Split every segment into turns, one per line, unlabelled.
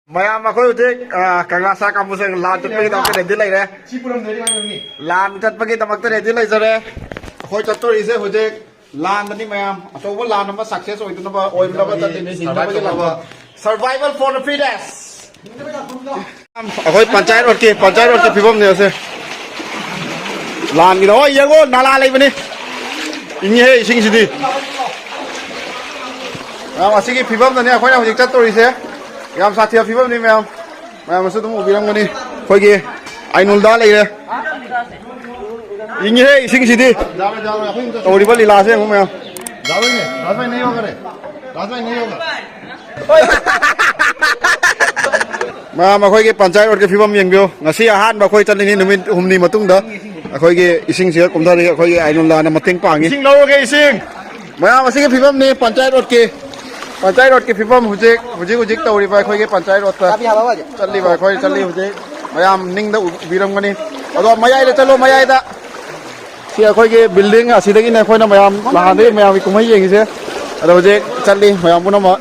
Maya makhluk itu kagasa kamu seng lan cut pergi tamak ready lagi deh. Lan cut pergi tamak ready lagi sore. Hoi cut tu ise hojek lan tadi maya. Atau pun lan nama sukses itu nama oil nama tadi ini nama lagi survival for the fittest. Hoi pancair orki pibom ni ase. Lan gitu. Oh iya go nala lagi ni. Ini he ising sini. Masih ki pibom tadi aku yang hojek cut tu ise. Yang sahaja film ni memang maksud tu bilang ni, kau ke Ainul dah lagi deh. Ini he ising sini. Oh di balik lasnya aku memang.
Jauh ni, rasanya ni hoga deh, rasanya ni hoga.
Memang kau ke pancair orang ke film yang bio. Ngasih ahan, kau cari ni numin humni matung dah. Kau ke ising sih, kumtar ni kau ke Ainul dah nama ting pangi.
Ising lau ke ising.
Memang masih ke film ni pancair orang ke. Pancair road ke film hujik tahu di baik kau ke pancair road ta. Cali baik kau cali hujik. Mayam ning dah biram gani. Aduh mayai dah calo mayai dah. Siapa kau ke building asih lagi ni kau na mayam lahan ni mayam iku mai yang isi. Aduh hujik cali mayam pun nama.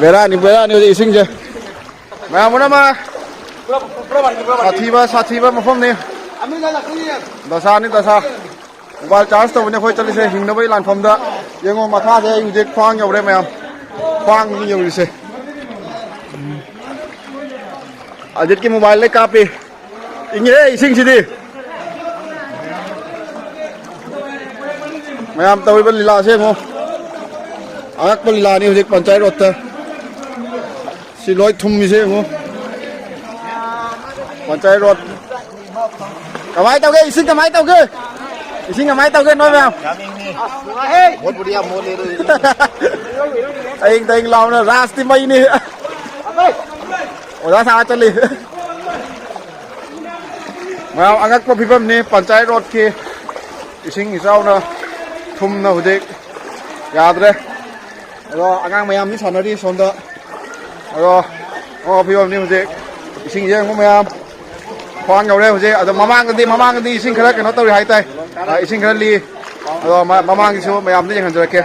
Bera ni hujik ising je. Mayam pun nama. Sathi ba mafam ni. Dasa ni dasa. Mobile charge tu punya kau cali se hingga bayi lan form dah. Yang mau mata saya hujik fang jauh deh mayam. Fang ni jauh se. Ajit ki mobile le kape. Ini ising sini. Mayam tahu ibu lila se mo. Agak pun lila ni hujik pancair road si loi thum mi se mo. Pancair road. Kamai tahu ke ising kamai tahu ke? Ising kamai tahu ke nói mayam?
बहुत बढ़िया मोल ले रहे
Anh anh lao nó ra steam bay ni. Ủa sao chân đi. Mà anh các cô phim ni panchayat road ki ising isau na thum na hujik. Yaad re. Rồi anh mayam ni sana đi sonda. Rồi phim ni hujik. Ising je ngom mayam. Khoang ngau re hujik. Ada mamang di ising khara kena tahu hai tai. Ising khara li. Rồi mamang ki so mayam ni jangan jerake.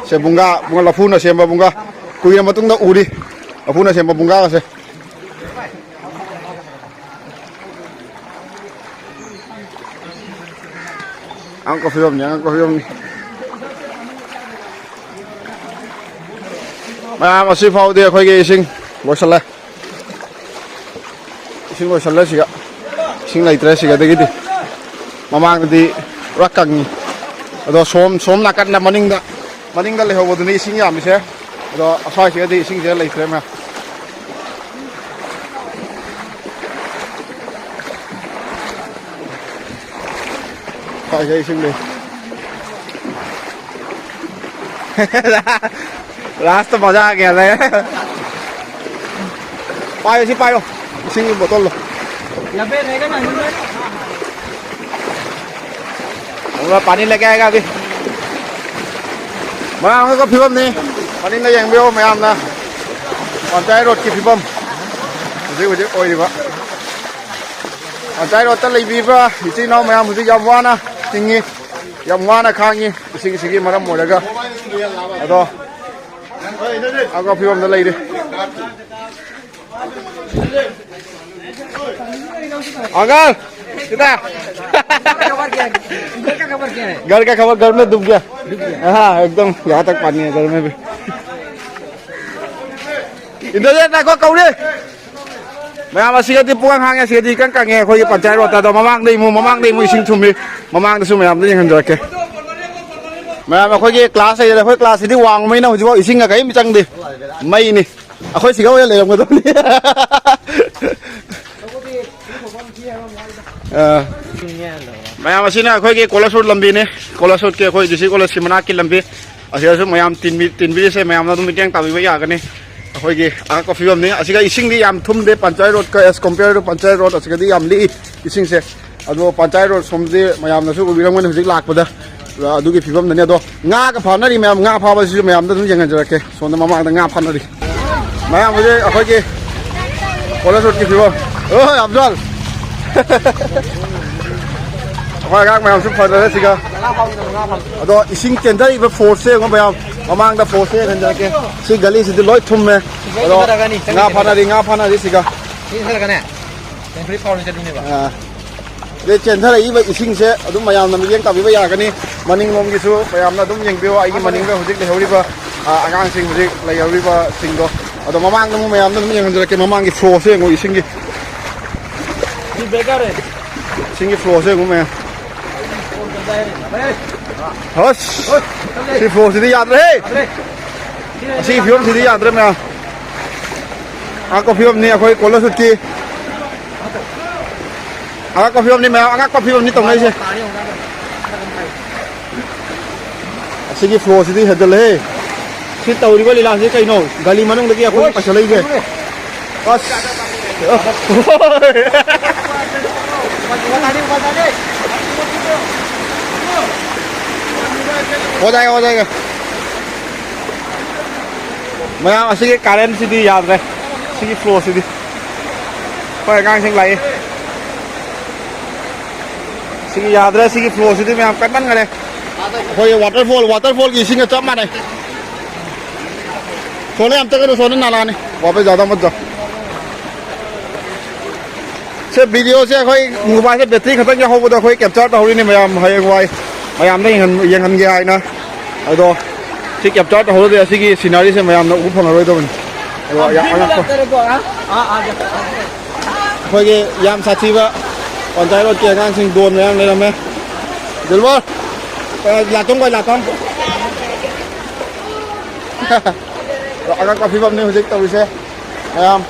Saya bunga lafu na siapa bunga kuih nama tunggu udi lafu na siapa bunga kasih angkat film ni masih fau dia kau ke ising bosan ising sih gak ising lagi terus sih gak gitu mamang di rakang ni atau som nakan na maning dah Maning dah leh awak tu ni ising ya misal, ada asal sih ada ising je leh krem ya. Kau je ising leh. Last tu masa agak leh. Payo si payo, ising botol lo.
Lebih lagi kan ni.
Orang pani lagi agak ni. Mà có phim ni, anh ấy yang biêu mày am na, còn trái rốt kịp phim, cái ôi đi vợ, còn trái rốt tất lấy bì vợ, thì chỉ nó mày am thì yam hoa na, chính nhỉ, yam hoa na khang nhỉ, cái mà nó mua được cơ, đó, có phim tất lấy đi, Uncle, kita. घर का खबर घर में डूब गया हाँ एकदम यहाँ तक पानी है घर में भी इधर से देखो कौड़े मैं आप सिगरेट पुआं हांगे सिगरेट कंग कंगे कोई पंचायत होता तो ममांग दे मुझे सिंह थुमी ममांग दे मैं आप देยังजरके मैं आप कोई क्लास है कोई क्लासที่วางไม่นะหัวอิสิงกับไอ้ไม่จังดิไม่นี่कोईสิเขาจะเลยมาตรงนี้Mayam masih na kau ke kolasur lambi ni, kolasur ke kau jisi kolas simana ki lambi, asyik mayam tin biji se mayam na tu meeting tabi bayi agan ni, kau ke aku film ni, asyik ising di yam thum de panchayat road ka as compare to panchayat road asyik di yam li ising se, aduh panchayat road somdi mayam na su bilang mana hujik lak pada, aduh ke film ni aduh ngah ke fana ni mayam ngah apa baju mayam tu jangan jerake, sonda mama ada ngah fana ni, mayam mujhe aku ke kolasur ki film, oh Abdul khoi gak mayam su phoi da siga ado ising tendai ba force ngom mayam mamang da force nan ja ke si gali si loi thum me ado nga phana ri siga
Ini saya kan ya. Yang free power jadi ni ba.
le chen thara i ba ising se adum mayam na yeng ta bi ba ya kani maning lom gi su mayam na dum yeng bi wa ai gi maning ba hujik le hori ba agang sing hujik la yori ba sing do ado mamang na mayam na yeng ja ke mamang gi force ngo ising gi
Ini begar ya.
ising gi force ngo me hos si force di yad re si fiom si di yad re me ko fiom ni khoi kola sut ki ko fiom ni me ko fiom ni tong nai se si gi force di hedal he si tawri ba lila si kai no gali manung lagi khoi pa chalai ge bas हो जाएगा मैं असली कारण सीधी याद रहे सीधी flow सीधी पर गांग सिंह लाई सीधी याद रहे सीधी फ्लो सीधी मैं आप कटन करे कोई वाटरफॉल की सिंह चप मारे सोने हम तक सोने नाला ने वापस ज़्यादा मत जाओ से वीडियो से कोई मोबाइल से बैटरी खत्म या हो तो कोई कैप्चर तो हो रही नहीं मैं am đâyยังgài na, ở đó, chỉ kẹp chót hồi đó thì cái scenario xem am nó cũng phong rồi đó mình, rồi anh thôi cái am sát chi vậy, còn trái đó kia ngang sinh đồn với em đây làm咩, được không? Là trong coi là con, rồi anh có phi phạm này dịch tàu đi xe, am,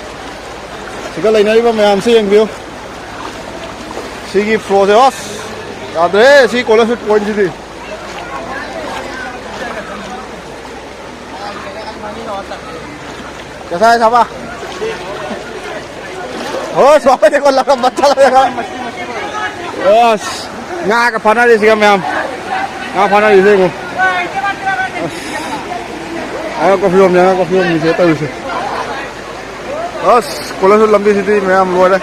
chỉ có lấy này mà am xí anh view, xí cái flow Adre, si kola shoot point sini. Kasih siapa? Oh, siapa ni kola kan batal ya kan? Yes, ngah ke mana di sini kami? Ngah mana di sini? Ayo kopi ni saya tahu sih. Yes, kola shoot lambi sini kami luar deh.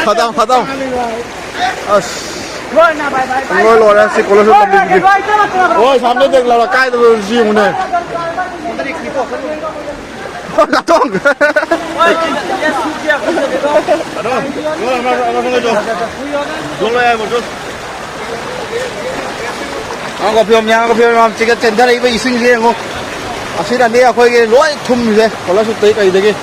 Khatam. Yes. Ngôi lò ra xịt của nó xuống tầm đi. Ôi sao nó được là cay từ gì này. Là trông. Ang có phim nha, có phim làm chỉ cái chân ra đấy với sinh riêng không? Xin là đi khơi cái lối thum gì, có lẽ sụt tới cái gì đấy.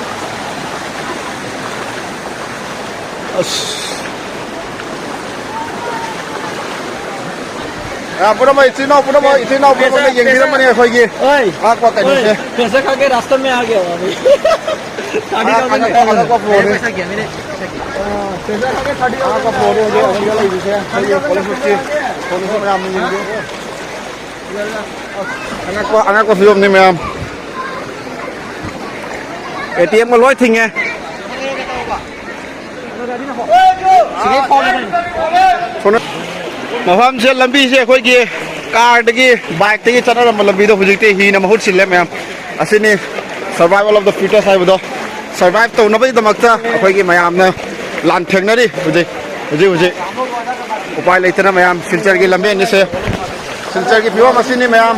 Pura mai itu no yang kita mana kau ini? Aku akan ini.
कैसे खा के रास्ते में आ गया अभी
Aku floor ni.
कैसे खा के खड़ी
Aku floor ni je. Aku lagi bisa. Saya kalau suci, kalau suci macam ni je. Anak aku film ni macam. ATM có lối thình nghe. Mafam se lambi se khoi gi car de gi bike te gi chana ram lambi do hujik te hi na mahut sile ma'am asini survival of the fittest hai bodo survive to na bai damakta khoi gi mayam na lan theng na ri hujik upai leitana mayam silchar gi lambe ni se silchar gi biwa masini mayam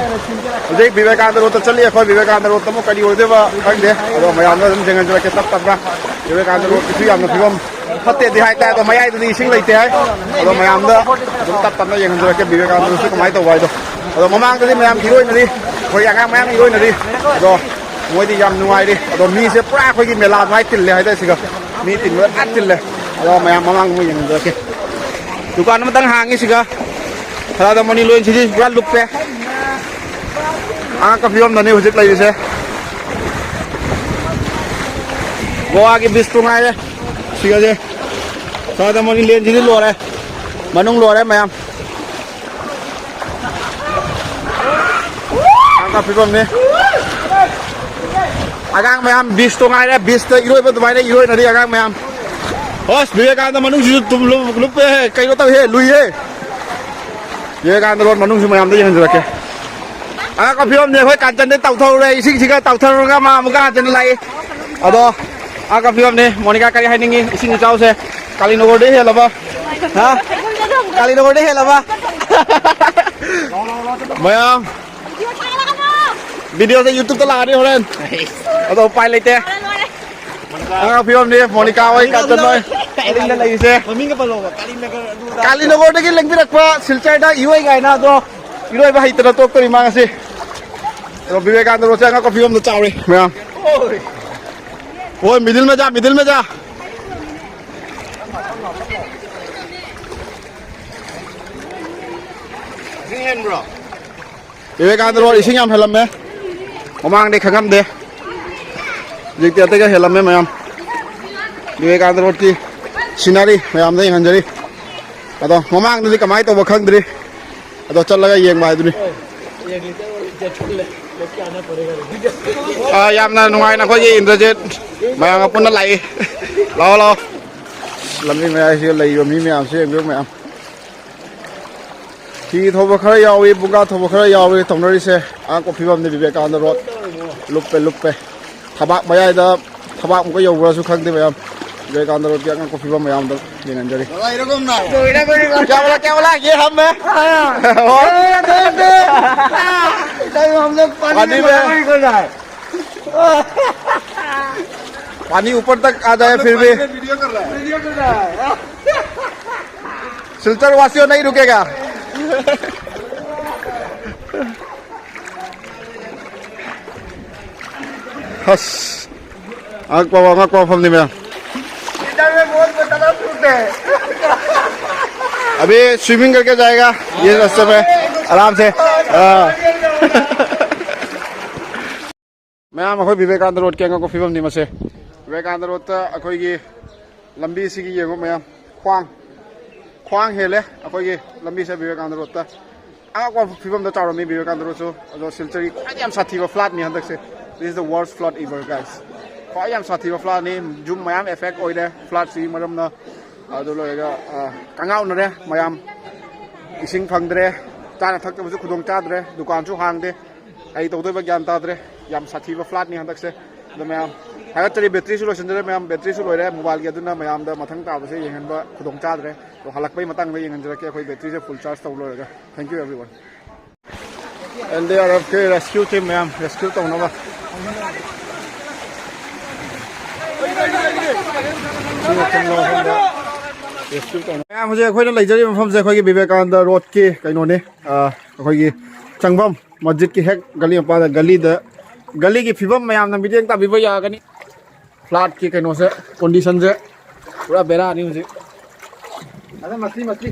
hujik Vivekananda road chali khoi Vivekananda road tamo kadi orde ba khangde ado mayam na jengan jara ke tap ba Vivekananda road ki yam na biwam fatte di hai ta to mayai du ising leite hai ado mayam da dum tap na jengan jara ke Vivekananda road ko mai to wai do ado mamang di mayam hiroi na di khoi yang mayam hiroi na di ado moi di yam nuai di ado mi se pra khoi gi mela mai til le hai da siga mi tin ma at til le ado mayam mamang mo jengan jara ke dukan ma tang hangi siga thara da mani loin siji gal luppe ka film na ni hujik lai se goa ki bis tu ngai siga je thara da mani len siji lo re manung lo re mayam ka film ni agang mayam bis tu ngai re bis te iroi ba tu mai re iroi na ri agang mayam hos Vivekananda manung siji tum luppe kai ro ta he lui he Vivekananda road manung si mayam da jengan jara ke có phim này hơi cản chân đến tàu thâu đây xin cái tàu thâu ra mà một cái chân này ở đó có phim này Monica cái hai ningi xin cháu xe Kalinogo đấy là ba hả
Kali nomor deh lah, Pak.
Mayam video sa YouTube to lang ni Horen. Ato pilot eh. Ang film ni Monica oi katon oi. Kaling na lagi se.
Mami ka palo,
Kali no gorde ki lang birak pa silchar da iwai gai na to. Iroi ba hitra to to rimang ase. Ro Vivekananda ro sa ko film to chawri. Mayam. Oi middle में जा.
bro.
Vivekananda ro ising yam helam me. Mamang de khangam de. Jik te ka helam me mayam. Vivekananda ro ki scenery mayam de hanjari. Ado mamang de kamai to ba khang dri. Ado chal laga yeng bai du ni. Yam na nungai na ko ye Indrajit. Mayam apun na lai. Lo. Lambi me ai lai yo mi me am se ngeu me am. Khi thoba khara yawi buga thoba khara yawi tomnari se a ko phibam ni Vivekananda road luppe thabak bayai da thabak mo ko yowra su khang de mayam Vivekananda road ya ko phibam mayam da dinan jari
এরকম না
क्या बोला ये हम में
हम लोग
पानी में पानी ऊपर तक आ जाए फिर भी
वीडियो कर रहा है
सिलचर वासियों नहीं रुकेगा हस आग पावा फमनी में अभी स्विमिंग करके जाएगा ये रास्ते में आराम से मैं अखोई विवेकानंद रोड के को फिल्म नहीं मसे विवेकानंद रोड अखोई की लंबी सी की मैं ख्वांग हेले अखोई की लंबी से विवेकानंद रोड को फिल्म चारोमी विवेकानंद रोड जो सिलचरी ख्वाई साथी फ्लाट नहीं हंदक से this is the worst flood ever guys ख्वाई साथी फ्लाट नहीं जुम मैम एफेक्ट होइदे फ्लाट सी मरम ना अदो लोरेगा कंगाउनरे मैम इसिंग फंगद्रे चाना थक्तबसु खुदोंग चाद्रे दुकानसु हांगदे आई तौदोबा ज्ञान ताद्रे याम साथीबा फ्लाट नि हंदकसे द मैम हागतरी बैटरी सु लोसनदरे मैम बैटरी सु लोरे मोबाइल के दुना मैम द मथंग ताबसे यंगनबा खुदोंग चाद्रे तो हलकबै मतंग द यंगनजरा के अखोई बैटरी से फुल चार्ज तौ लोरेगा thank you everyone and they are of के रेस्क्यू टीम मैम रेस्क्यू तौनबा मैम मुझे अखोई लेजरी मफम से अखोई विवेकानंद रोड की कइनो ने अखोई चंगबम मस्जिद की हेक गली मपा गली की फिबम मैम ना मीटिंग ताबिबो यागनी फ्लैट की कइनो से कंडीशन से पूरा बेरा नहीं मुझे अरे मछली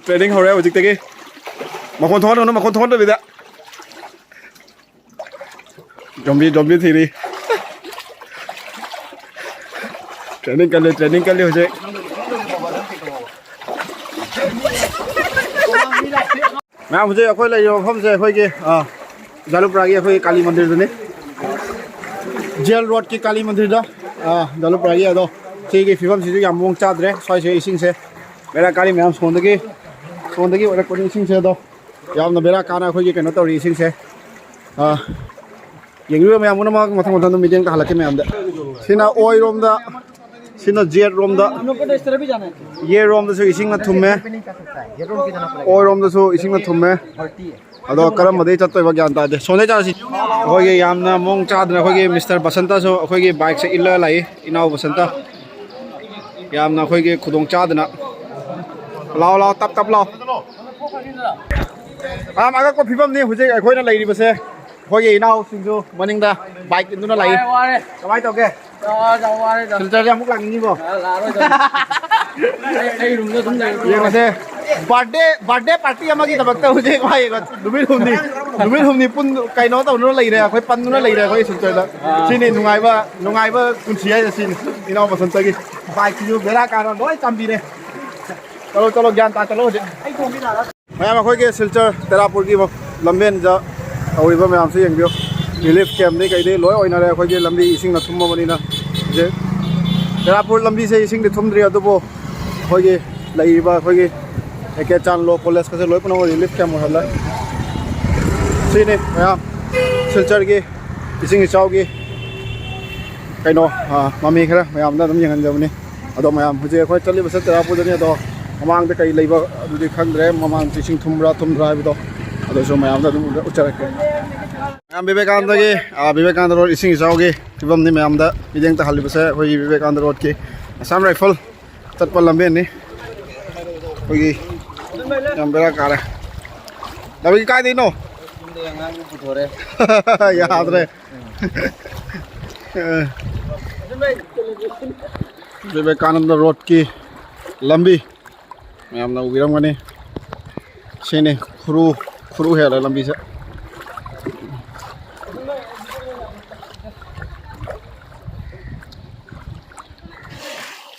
ट्रेनिंग हो रहा है मुझे तक मखोन थोन तो बिदा जम्बी थी रही ट्रेनिंग कर ले हो जाए मैं मुझे अखोई ले मफम से अखोई के जालुपुरा की अखोई काली मंदिर दुने जेल रोड की काली मंदिर दा जालुपुरा की अदो सी की फिल्म से याम मोंग चाद्रे सोय से इसिंग से मेरा काली मैम सोंदगी ओरे कोनी इसिंग से दो याम न बेरा काना अखोई के कनो तौरी इसिंग से यंगु मैम मुना मथंग मीटिंग का हलके मैम दा सिना ओय रोम दा सिना जेट रोम दा
हम लोग को इस तरह भी जाना है
ये रोम दसु इसिंग न थुमे ओय रोम दसु इसिंग न थुमे अदो करम मदे चतोय बा ज्ञान तादे सोने चासी अखोई यामना मोंग चादना अखोई मिस्टर बसंता सो अखोई बाइक से इल्ला लाई इनाव बसंता यामना अखोई खुदोंग चादना लाओ तप लाओ आगा को फिबम ने हुजे अखोइना लेरि बसे अखोई इनाव सिंजो मनिंगदा बाइक इन्दुना लाई कमाय तोके सिलचर जा मुक लागिनी बो
এই রুমে তুমি
ये मसे बर्थडे पार्टी अमागी तबक्ता हुजे भाई दुमिल हुमनी पुन काइनो तौनो लेरे अखोई पन्नुना लेरे अखोई सिलचरदा सिनि नुंगाइबा कुनसिया सिन इनाव बसंतगी बाइक जो बेरा कारा लोय चांबीने चलो ज्ञान ता चलो मैम अखोई के सिलचर तेरापुर की लंबेन जा औरिबा मैम से यंगबियो रिलीफ कैम्प ने कई लोय ओइनारे अखोई के लंबी इसिंग न थुमबा बनिना जे तेरापुर लंबी से इसिंग थुमद्री अदुबो अखोई के लईबा अखोई के एके चान लो कॉलेज का से लोय पनो रिलीफ कैम्प हल्ला सिने मैम सिलचर की इसिंग चाव की कइनो मम्मी खरा मैम दा दम यंगन जबनी अदो मैम मुझे अखोई चली बस तेरापुदने अदो ममांग दे कई लेबा अदुदि खंद्रे ममांग चिसिंग थुमरा थुमद्रा हाइबदो अदो सो मैम दा दुम उचरके मैम विवेकानंद रोड इसिंग इसावगे फिबम नि मैम दा मिदेंग ता हालिबसे अखोई विवेकानंद रोड के असम राइफल चटपा लंबे ने अखोई यम बेरा कारे लबी काय दिनो याद रे विवेकानंद रोड की लंबी मैम ना उगिरमगनी सेने खुरू है लंबी से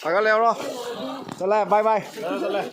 अगले चला बाय बाय